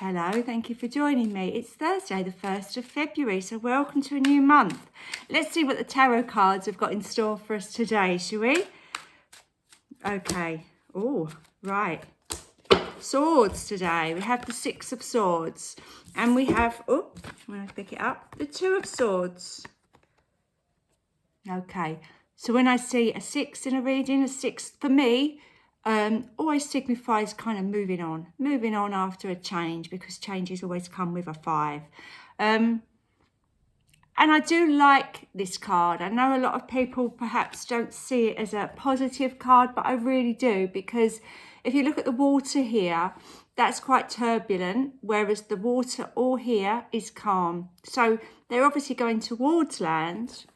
Hello, thank you for joining me. It's Thursday, the 1st of February, so welcome to a new month. Let's see what the tarot cards have got in store for us today, shall we? Okay. Oh, right. Swords today. We have the Six of Swords. And we have, I'm going to pick it up, the Two of Swords. Okay. So when I see a 6 in a reading, a 6 for me, always signifies kind of moving on after a change, because changes always come with a 5. And I do like this card. I know a lot of people perhaps don't see it as a positive card, but I really do, because if you look at the water here, that's quite turbulent, whereas the water all here is calm. So they're obviously going towards land,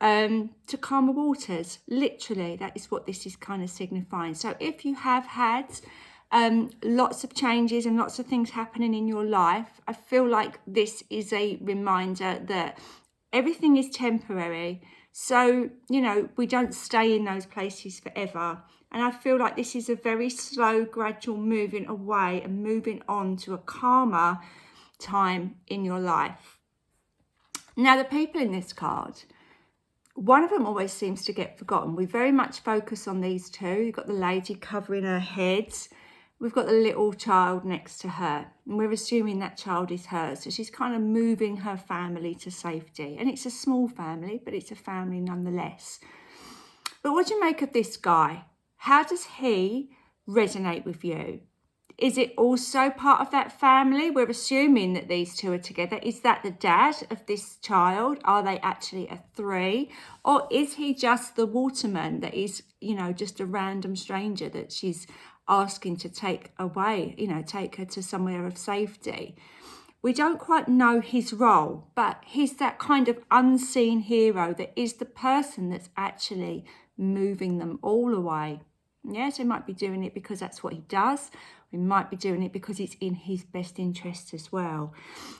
to calmer waters. Literally, that is what this is kind of signifying. So if you have had lots of changes and lots of things happening in your life, I feel like this is a reminder that everything is temporary. So, we don't stay in those places forever. And I feel like this is a very slow, gradual moving away and moving on to a calmer time in your life. Now, the people in this card, one of them always seems to get forgotten. We very much focus on these two. You've got the lady covering her head. We've got the little child next to her. And we're assuming that child is hers. So she's kind of moving her family to safety. And it's a small family, but it's a family nonetheless. But what do you make of this guy? How does he resonate with you? Is it also part of that family? We're assuming that these two are together. Is that the dad of this child? Are they actually a 3? Or is he just the waterman that is, just a random stranger that she's asking to take away, take her to somewhere of safety? We don't quite know his role, but he's that kind of unseen hero that is the person that's actually moving them all away. Yes, he might be doing it because that's what he does. We might be doing it because it's in his best interest as well.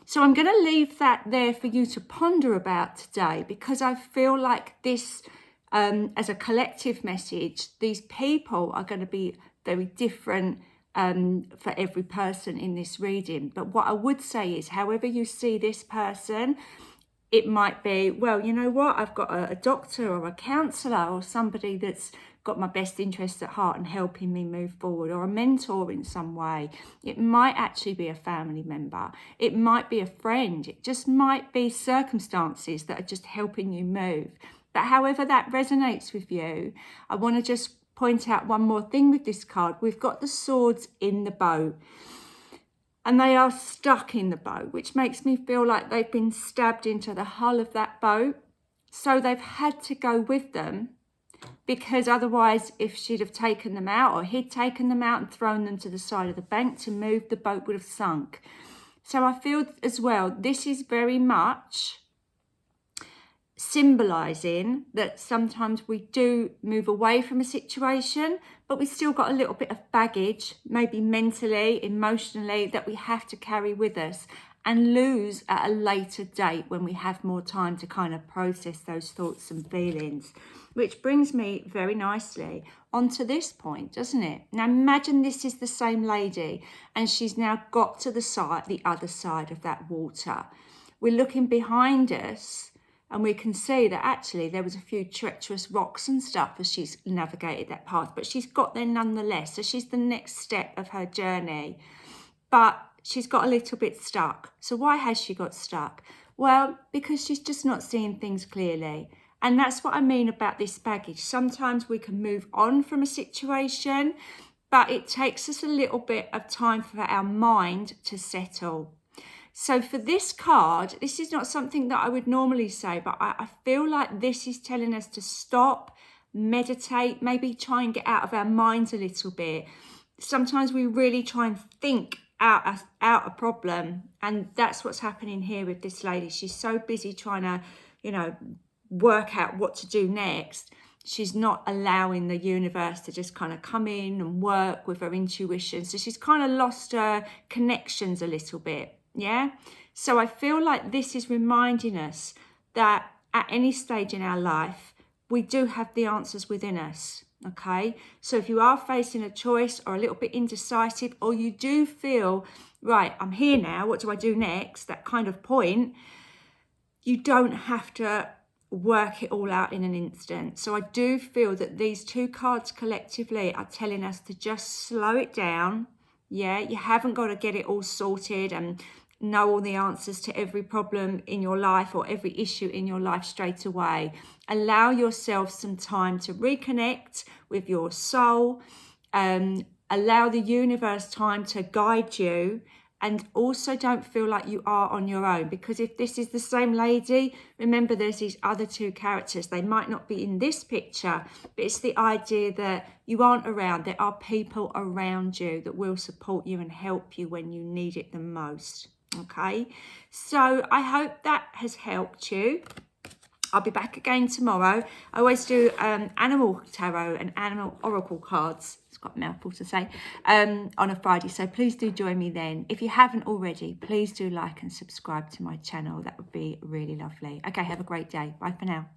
So I'm going to leave that there for you to ponder about today, because I feel like this, as a collective message, these people are going to be very different for every person in this reading. But what I would say is, however you see this person, it might be, well, you know what, I've got a doctor or a counsellor or somebody that's got my best interests at heart and helping me move forward, or a mentor in some way. It might actually be a family member. It might be a friend. It just might be circumstances that are just helping you move. But however that resonates with you, I want to just point out one more thing with this card. We've got the swords in the boat, and they are stuck in the boat, which makes me feel like they've been stabbed into the hull of that boat. So they've had to go with them, because otherwise, if she'd have taken them out, or he'd taken them out and thrown them to the side of the bank to move, the boat would have sunk. So I feel as well, this is very much symbolising that sometimes we do move away from a situation, but we've still got a little bit of baggage, maybe mentally, emotionally, that we have to carry with us and lose at a later date when we have more time to kind of process those thoughts and feelings. Which brings me very nicely onto this point, doesn't it? Now imagine this is the same lady, and she's now got to the other side of that water. We're looking behind us, and we can see that actually there was a few treacherous rocks and stuff as she's navigated that path, but she's got there nonetheless. So she's the next step of her journey, but she's got a little bit stuck. So why has she got stuck? Well, because she's just not seeing things clearly. And that's what I mean about this baggage. Sometimes we can move on from a situation, but it takes us a little bit of time for our mind to settle. So for this card, this is not something that I would normally say, but I feel like this is telling us to stop, meditate, maybe try and get out of our minds a little bit. Sometimes we really try and think out a problem, and that's what's happening here with this lady. She's so busy trying to, work out what to do next. She's not allowing the universe to just kind of come in and work with her intuition. So she's kind of lost her connections a little bit. Yeah. So I feel like this is reminding us that at any stage in our life, we do have the answers within us. Okay, so if you are facing a choice or a little bit indecisive, or you do feel, right, I'm here now, what do I do next? That kind of point, you don't have to work it all out in an instant. So I do feel that these two cards collectively are telling us to just slow it down. Yeah, you haven't got to get it all sorted and know all the answers to every problem in your life or every issue in your life straight away. Allow yourself some time to reconnect with your soul. Allow the universe time to guide you, and also don't feel like you are on your own, because if this is the same lady, remember there's these other two characters. They might not be in this picture, but it's the idea that you aren't around. There are people around you that will support you and help you when you need it the most. Okay, so I hope that has helped you. I'll be back again tomorrow. I always do animal tarot and animal oracle cards. It's quite a mouthful to say, on a Friday. So please do join me then. If you haven't already, please do like and subscribe to my channel. That would be really lovely. Okay, have a great day. Bye for now.